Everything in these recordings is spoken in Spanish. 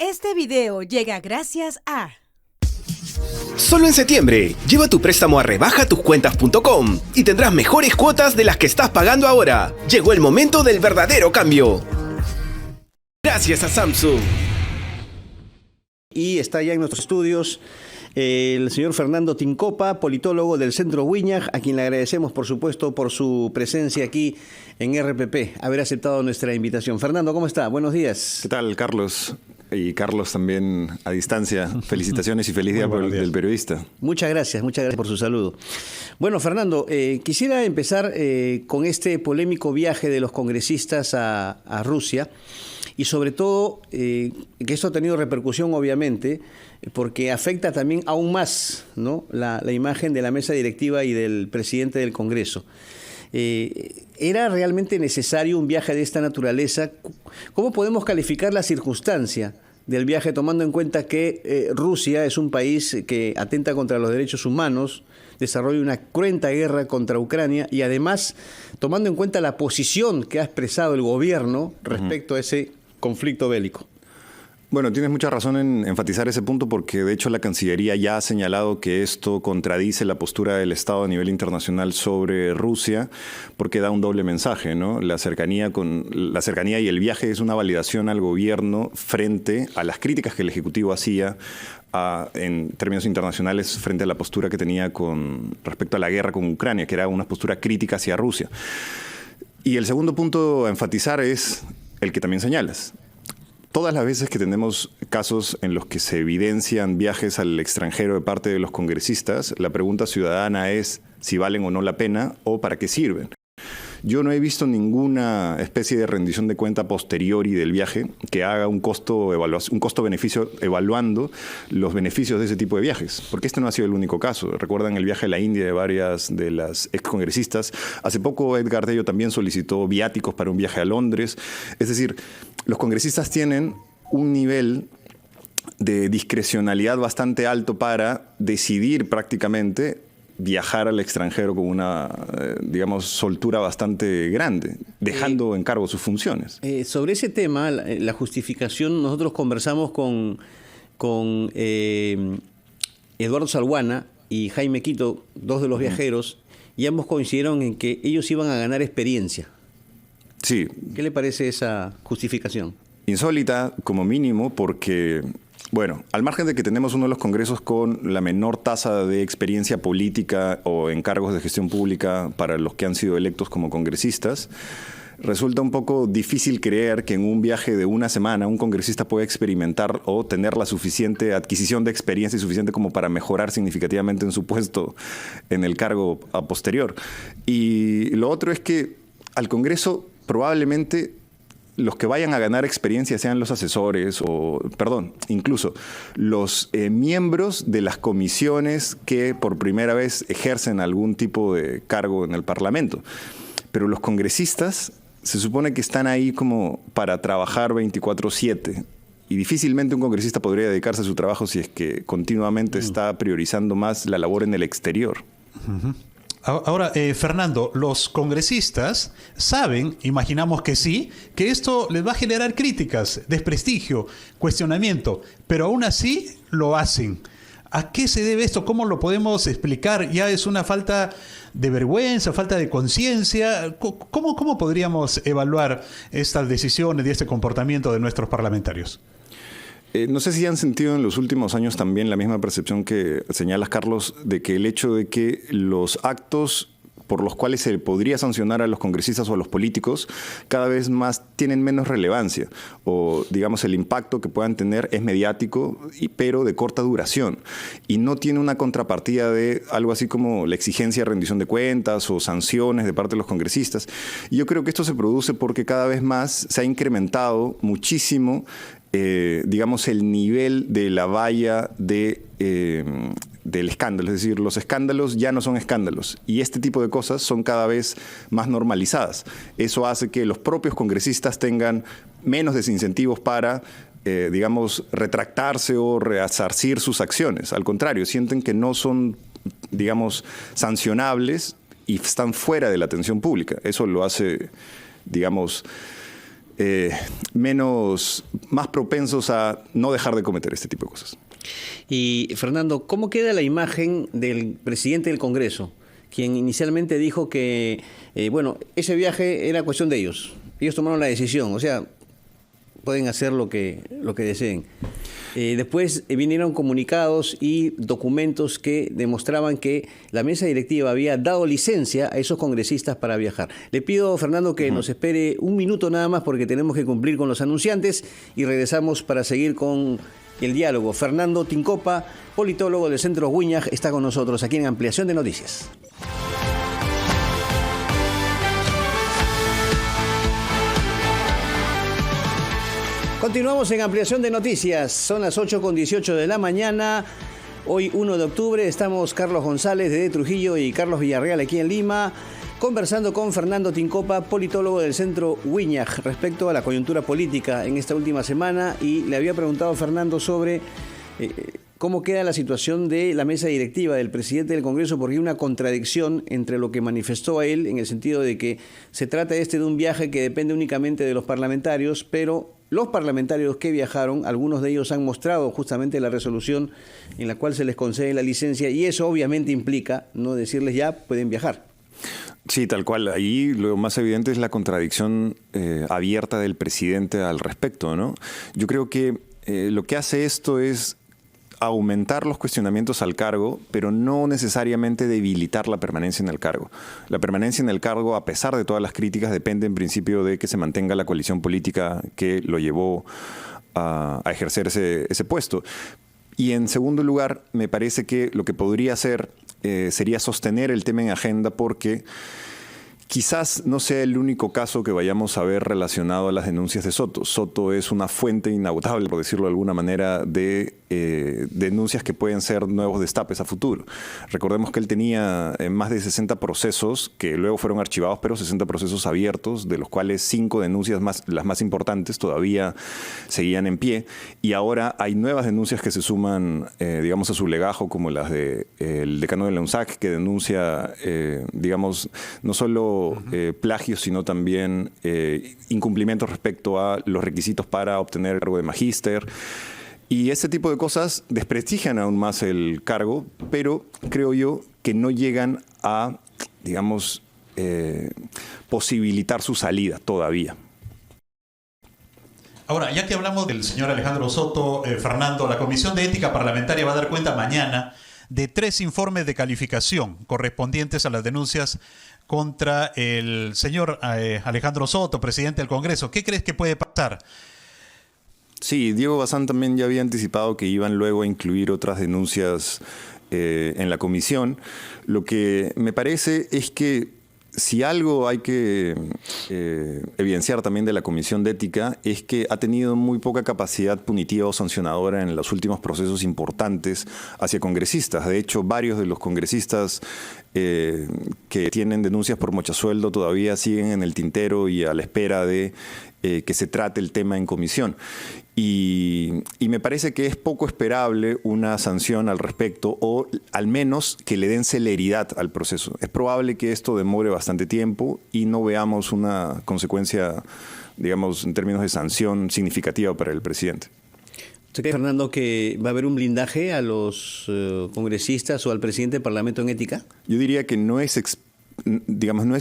Este video llega gracias a... Solo en septiembre, lleva tu préstamo a rebajatucuentas.com y tendrás mejores cuotas de las que estás pagando ahora. Llegó el momento del verdadero cambio. Gracias a Samsung. Y está ya en nuestros estudios el señor Fernando Tincopa, politólogo del Centro Wiñaj, a quien le agradecemos, por supuesto, por su presencia aquí en RPP, haber aceptado nuestra invitación. Fernando, ¿cómo está? Buenos días. ¿Qué tal, Carlos? Y Carlos también a distancia. Felicitaciones y feliz día del periodista. Muchas gracias por su saludo. Bueno, Fernando, quisiera empezar con este polémico viaje de los congresistas a Rusia y sobre todo que esto ha tenido repercusión, obviamente, porque afecta también aún más, ¿no?, la imagen de la mesa directiva y del presidente del Congreso. ¿Era realmente necesario un viaje de esta naturaleza? ¿Cómo podemos calificar la circunstancia del viaje, tomando en cuenta que Rusia es un país que atenta contra los derechos humanos, desarrolla una cruenta guerra contra Ucrania y además tomando en cuenta la posición que ha expresado el gobierno respecto a ese conflicto bélico? Bueno, tienes mucha razón en enfatizar ese punto porque de hecho la Cancillería ya ha señalado que esto contradice la postura del Estado a nivel internacional sobre Rusia porque da un doble mensaje, ¿no? La cercanía y el viaje es una validación al gobierno frente a las críticas que el Ejecutivo hacía en términos internacionales frente a la postura que tenía con respecto a la guerra con Ucrania, que era una postura crítica hacia Rusia. Y el segundo punto a enfatizar es el que también señalas. Todas las veces que tenemos casos en los que se evidencian viajes al extranjero de parte de los congresistas, la pregunta ciudadana es si valen o no la pena o para qué sirven. Yo no he visto ninguna especie de rendición de cuenta posteriori del viaje que haga un costo-beneficio evaluando los beneficios de ese tipo de viajes, porque este no ha sido el único caso. Recuerdan el viaje a la India de varias de las excongresistas. Hace poco Edgar Dello también solicitó viáticos para un viaje a Londres. Es decir, los congresistas tienen un nivel de discrecionalidad bastante alto para decidir prácticamente viajar al extranjero con una, digamos, soltura bastante grande, dejando en cargo sus funciones. Sobre ese tema, la justificación, nosotros conversamos con Eduardo Salguana y Jaime Quito, dos de los viajeros, y ambos coincidieron en que ellos iban a ganar experiencia. Sí. ¿Qué le parece esa justificación? Insólita, como mínimo, porque... Bueno, al margen de que tenemos uno de los congresos con la menor tasa de experiencia política o en cargos de gestión pública para los que han sido electos como congresistas, resulta un poco difícil creer que en un viaje de una semana un congresista pueda experimentar o tener la suficiente adquisición de experiencia y suficiente como para mejorar significativamente en su puesto en el cargo a posterior. Y lo otro es que al Congreso probablemente los que vayan a ganar experiencia sean los asesores incluso los miembros de las comisiones que por primera vez ejercen algún tipo de cargo en el Parlamento. Pero los congresistas se supone que están ahí como para trabajar 24/7 y difícilmente un congresista podría dedicarse a su trabajo si es que continuamente está priorizando más la labor en el exterior. Ahora, Fernando, los congresistas saben, imaginamos que sí, que esto les va a generar críticas, desprestigio, cuestionamiento, pero aún así lo hacen. ¿A qué se debe esto? ¿Cómo lo podemos explicar? ¿Ya es una falta de vergüenza, falta de conciencia? ¿Cómo podríamos evaluar estas decisiones y este comportamiento de nuestros parlamentarios? No sé si han sentido en los últimos años también la misma percepción que señalas, Carlos, de que el hecho de que los actos por los cuales se podría sancionar a los congresistas o a los políticos cada vez más tienen menos relevancia o, digamos, el impacto que puedan tener es mediático, pero de corta duración y no tiene una contrapartida de algo así como la exigencia de rendición de cuentas o sanciones de parte de los congresistas. Y yo creo que esto se produce porque cada vez más se ha incrementado muchísimo digamos, el nivel de la valla del escándalo. Es decir, los escándalos ya no son escándalos y este tipo de cosas son cada vez más normalizadas. Eso hace que los propios congresistas tengan menos desincentivos para, digamos, retractarse o resarcir sus acciones. Al contrario, sienten que no son, digamos, sancionables y están fuera de la atención pública. Eso lo hace, digamos, más propensos a no dejar de cometer este tipo de cosas. Y Fernando, ¿cómo queda la imagen del presidente del Congreso, quien inicialmente dijo que, ese viaje era cuestión de ellos? Ellos tomaron la decisión, o sea, pueden hacer lo que deseen. Después vinieron comunicados y documentos que demostraban que la mesa directiva había dado licencia a esos congresistas para viajar. Le pido, Fernando, que nos espere un minuto nada más porque tenemos que cumplir con los anunciantes y regresamos para seguir con el diálogo. Fernando Tincopa, politólogo del Centro Wiñaj, está con nosotros aquí en Ampliación de Noticias. Continuamos en Ampliación de Noticias. Son las 8:18 de la mañana. Hoy, 1 de octubre, estamos Carlos González de Trujillo y Carlos Villarreal aquí en Lima, conversando con Fernando Tincopa, politólogo del Centro Wiñaj, respecto a la coyuntura política en esta última semana. Y le había preguntado a Fernando sobre cómo queda la situación de la mesa directiva del presidente del Congreso, porque hay una contradicción entre lo que manifestó a él, en el sentido de que se trata de un viaje que depende únicamente de los parlamentarios, pero los parlamentarios que viajaron, algunos de ellos han mostrado justamente la resolución en la cual se les concede la licencia, y eso obviamente implica no decirles ya pueden viajar. Sí, tal cual. Ahí lo más evidente es la contradicción abierta del presidente al respecto, ¿no? Yo creo que lo que hace esto es aumentar los cuestionamientos al cargo, pero no necesariamente debilitar la permanencia en el cargo. La permanencia en el cargo, a pesar de todas las críticas, depende en principio de que se mantenga la coalición política que lo llevó a ejercer ese puesto. Y en segundo lugar, me parece que lo que podría hacer sería sostener el tema en agenda, porque quizás no sea el único caso que vayamos a ver relacionado a las denuncias de Soto. Soto es una fuente inagotable, por decirlo de alguna manera, de denuncias que pueden ser nuevos destapes a futuro. Recordemos que él tenía más de 60 procesos que luego fueron archivados, pero 60 procesos abiertos, de los cuales 5 denuncias, las más importantes, todavía seguían en pie. Y ahora hay nuevas denuncias que se suman, a su legajo, como las del decano de la UNSAC, que denuncia, no solo plagios, sino también incumplimientos respecto a los requisitos para obtener el cargo de magíster. Y ese tipo de cosas desprestigian aún más el cargo, pero creo yo que no llegan a, posibilitar su salida todavía. Ahora, ya que hablamos del señor Alejandro Soto, Fernando, la Comisión de Ética Parlamentaria va a dar cuenta mañana de 3 informes de calificación correspondientes a las denuncias contra el señor Alejandro Soto, presidente del Congreso. ¿Qué crees que puede pasar? Sí, Diego Bazán también ya había anticipado que iban luego a incluir otras denuncias en la comisión. Lo que me parece es que si algo hay que evidenciar también de la Comisión de Ética es que ha tenido muy poca capacidad punitiva o sancionadora en los últimos procesos importantes hacia congresistas. De hecho, varios de los congresistas que tienen denuncias por mochasueldo todavía siguen en el tintero y a la espera de que se trate el tema en comisión. Y me parece que es poco esperable una sanción al respecto, o al menos que le den celeridad al proceso. Es probable que esto demore bastante tiempo y no veamos una consecuencia, en términos de sanción significativa para el presidente. ¿Usted cree, Fernando, que va a haber un blindaje a los congresistas o al presidente del Parlamento en ética? Yo diría que no es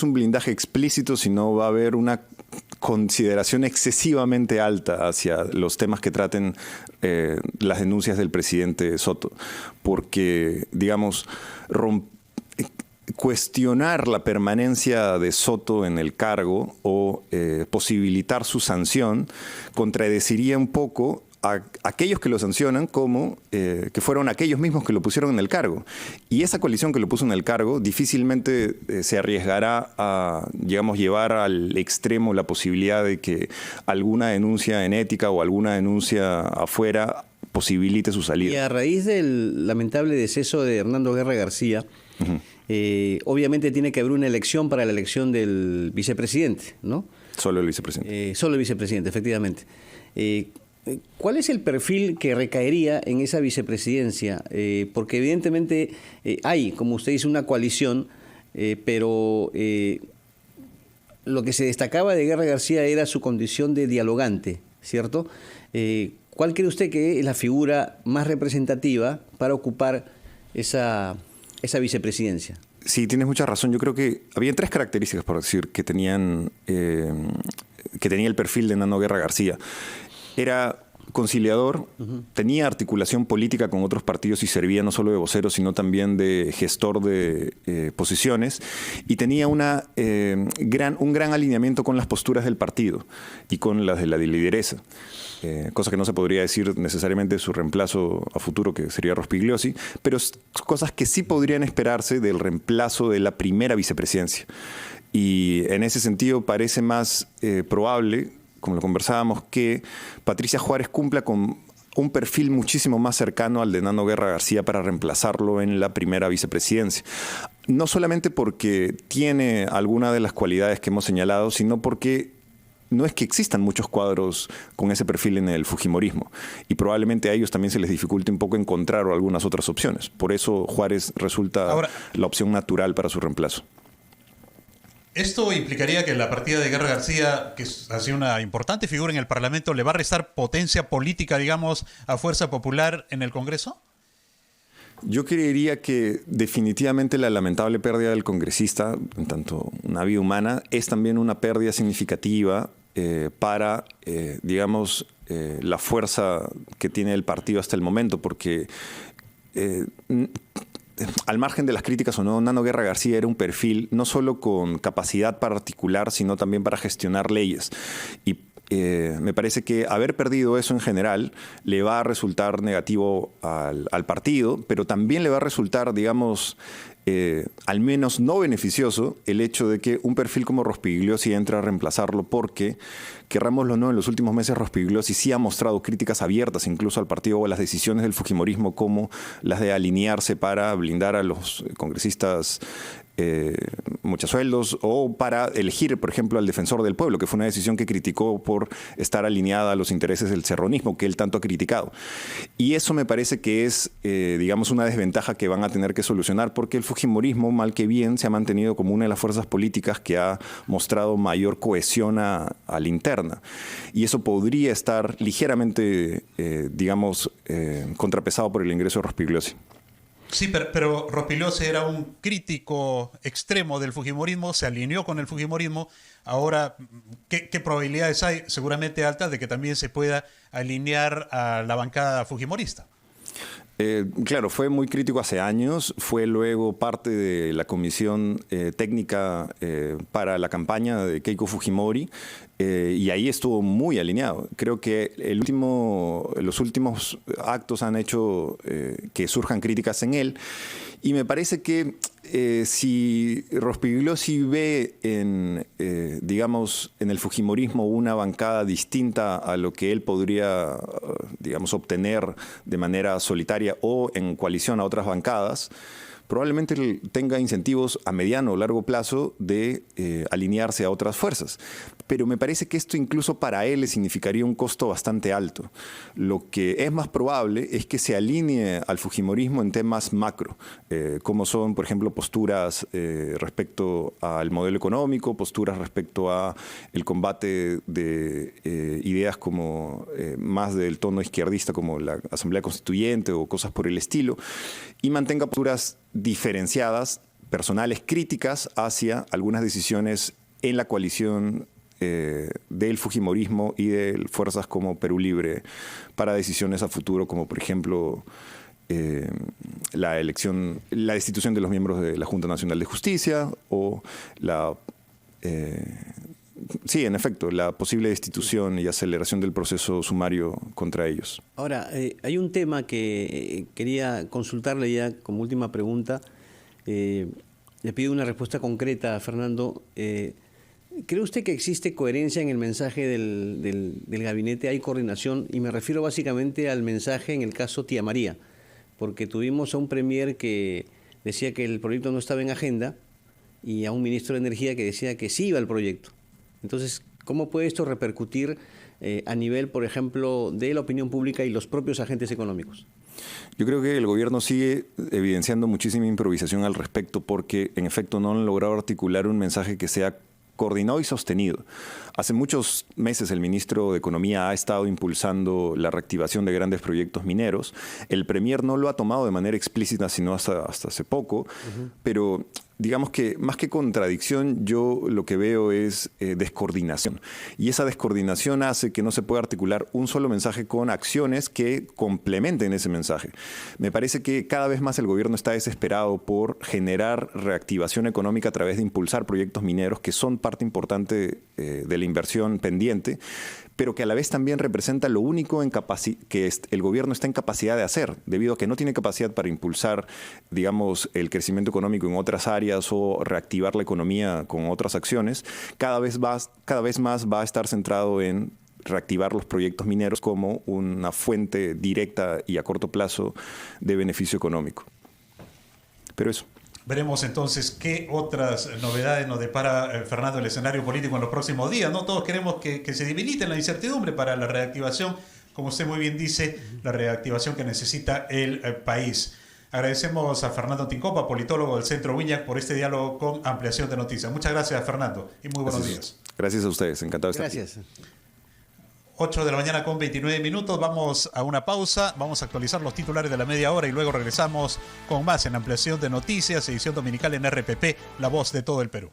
un blindaje explícito, sino va a haber una consideración excesivamente alta hacia los temas que traten las denuncias del presidente Soto, porque, cuestionar la permanencia de Soto en el cargo o posibilitar su sanción contradeciría un poco a aquellos que lo sancionan como que fueron aquellos mismos que lo pusieron en el cargo. Y esa coalición que lo puso en el cargo difícilmente se arriesgará a, llevar al extremo la posibilidad de que alguna denuncia en ética o alguna denuncia afuera posibilite su salida. Y a raíz del lamentable deceso de Hernando Guerra García, obviamente tiene que haber una elección para la elección del vicepresidente, ¿no? Solo el vicepresidente. Solo el vicepresidente, efectivamente. ¿Cuál es el perfil que recaería en esa vicepresidencia? Porque evidentemente hay, como usted dice, una coalición, pero lo que se destacaba de Guerra García era su condición de dialogante, ¿cierto? ¿Cuál cree usted que es la figura más representativa para ocupar esa vicepresidencia? Sí, tienes mucha razón. Yo creo que había 3 características, por decir, que tenía el perfil de Nano Guerra García. Era conciliador, tenía articulación política con otros partidos y servía no solo de vocero, sino también de gestor de posiciones, y tenía un gran alineamiento con las posturas del partido y con las de la lideresa. Cosa que no se podría decir necesariamente de su reemplazo a futuro, que sería Rospigliosi, pero cosas que sí podrían esperarse del reemplazo de la primera vicepresidencia. Y en ese sentido parece más probable, como lo conversábamos, que Patricia Juárez cumpla con un perfil muchísimo más cercano al de Nano Guerra García para reemplazarlo en la primera vicepresidencia. No solamente porque tiene alguna de las cualidades que hemos señalado, sino porque no es que existan muchos cuadros con ese perfil en el fujimorismo, y probablemente a ellos también se les dificulte un poco encontrar algunas otras opciones. Por eso Juárez resulta la opción natural para su reemplazo. ¿Esto implicaría que la partida de Guerra García, que ha sido una importante figura en el Parlamento, le va a restar potencia política, digamos, a Fuerza Popular en el Congreso? Yo creería que definitivamente la lamentable pérdida del congresista, en tanto una vida humana, es también una pérdida significativa para, digamos, la fuerza que tiene el partido hasta el momento, porque al margen de las críticas o no, Nano Guerra García era un perfil no solo con capacidad para articular, sino también para gestionar leyes. Y me parece que haber perdido eso en general le va a resultar negativo al partido, pero también le va a resultar, digamos, al menos no beneficioso el hecho de que un perfil como Rospigliosi entre a reemplazarlo, porque, querrámoslo o no, en los últimos meses Rospigliosi sí ha mostrado críticas abiertas incluso al partido o a las decisiones del fujimorismo, como las de alinearse para blindar a los congresistas muchos sueldos, o para elegir, por ejemplo, al defensor del pueblo, que fue una decisión que criticó por estar alineada a los intereses del serronismo, que él tanto ha criticado. Y eso me parece que es, digamos, una desventaja que van a tener que solucionar, porque el fujimorismo, mal que bien, se ha mantenido como una de las fuerzas políticas que ha mostrado mayor cohesión a la interna. Y eso podría estar ligeramente, digamos, contrapesado por el ingreso de Rospigliosi. Sí, pero Rospigliosi era un crítico extremo del fujimorismo, se alineó con el fujimorismo. Ahora, ¿qué probabilidades hay? Seguramente altas de que también se pueda alinear a la bancada fujimorista. Claro, fue muy crítico hace años, fue luego parte de la comisión técnica para la campaña de Keiko Fujimori, y ahí estuvo muy alineado. Creo que los últimos actos han hecho que surjan críticas en él, y me parece que si Rospigliosi ve digamos, en el fujimorismo una bancada distinta a lo que él podría, digamos, obtener de manera solitaria o en coalición a otras bancadas, probablemente él tenga incentivos a mediano o largo plazo de alinearse a otras fuerzas. Pero me parece que esto incluso para él le significaría un costo bastante alto. Lo que es más probable es que se alinee al fujimorismo en temas macro, como son, por ejemplo, posturas respecto al modelo económico, posturas respecto a el combate de ideas como más del tono izquierdista, como la Asamblea Constituyente o cosas por el estilo, y mantenga posturas diferenciadas, personales, críticas hacia algunas decisiones en la coalición del fujimorismo y de fuerzas como Perú Libre para decisiones a futuro, como por ejemplo la destitución de los miembros de la Junta Nacional de Justicia o sí, en efecto, la posible destitución y aceleración del proceso sumario contra ellos. Ahora, hay un tema que quería consultarle ya como última pregunta. Le pido una respuesta concreta, Fernando. ¿Cree usted que existe coherencia en el mensaje del gabinete? ¿Hay coordinación? Y me refiero básicamente al mensaje en el caso Tía María, porque tuvimos a un premier que decía que el proyecto no estaba en agenda y a un ministro de Energía que decía que sí iba al proyecto. Entonces, ¿cómo puede esto repercutir a nivel, por ejemplo, de la opinión pública y los propios agentes económicos? Yo creo que el gobierno sigue evidenciando muchísima improvisación al respecto, porque en efecto no han logrado articular un mensaje que sea coordinado y sostenido. Hace muchos meses el ministro de Economía ha estado impulsando la reactivación de grandes proyectos mineros. El Premier no lo ha tomado de manera explícita, sino hasta hace poco, pero digamos que más que contradicción, yo lo que veo es descoordinación. Y esa descoordinación hace que no se pueda articular un solo mensaje con acciones que complementen ese mensaje. Me parece que cada vez más el gobierno está desesperado por generar reactivación económica a través de impulsar proyectos mineros que son parte importante de la inversión pendiente, pero que a la vez también representa lo único que el gobierno está en capacidad de hacer, debido a que no tiene capacidad para impulsar, digamos, el crecimiento económico en otras áreas o reactivar la economía con otras acciones. Cada vez más va a estar centrado en reactivar los proyectos mineros como una fuente directa y a corto plazo de beneficio económico. Pero eso. Veremos entonces qué otras novedades nos depara, Fernando, el escenario político en los próximos días, ¿no? Todos queremos que se debilite la incertidumbre para la reactivación, como usted muy bien dice, la reactivación que necesita el país. Agradecemos a Fernando Tincopa, politólogo del Centro Uñac, por este diálogo con Ampliación de Noticias. Muchas gracias, Fernando, y muy buenos días. Gracias a ustedes, encantado de estar aquí. Gracias. 8 de la mañana con 29 minutos, vamos a una pausa, vamos a actualizar los titulares de la media hora y luego regresamos con más en Ampliación de Noticias, edición dominical en RPP, La Voz de todo el Perú.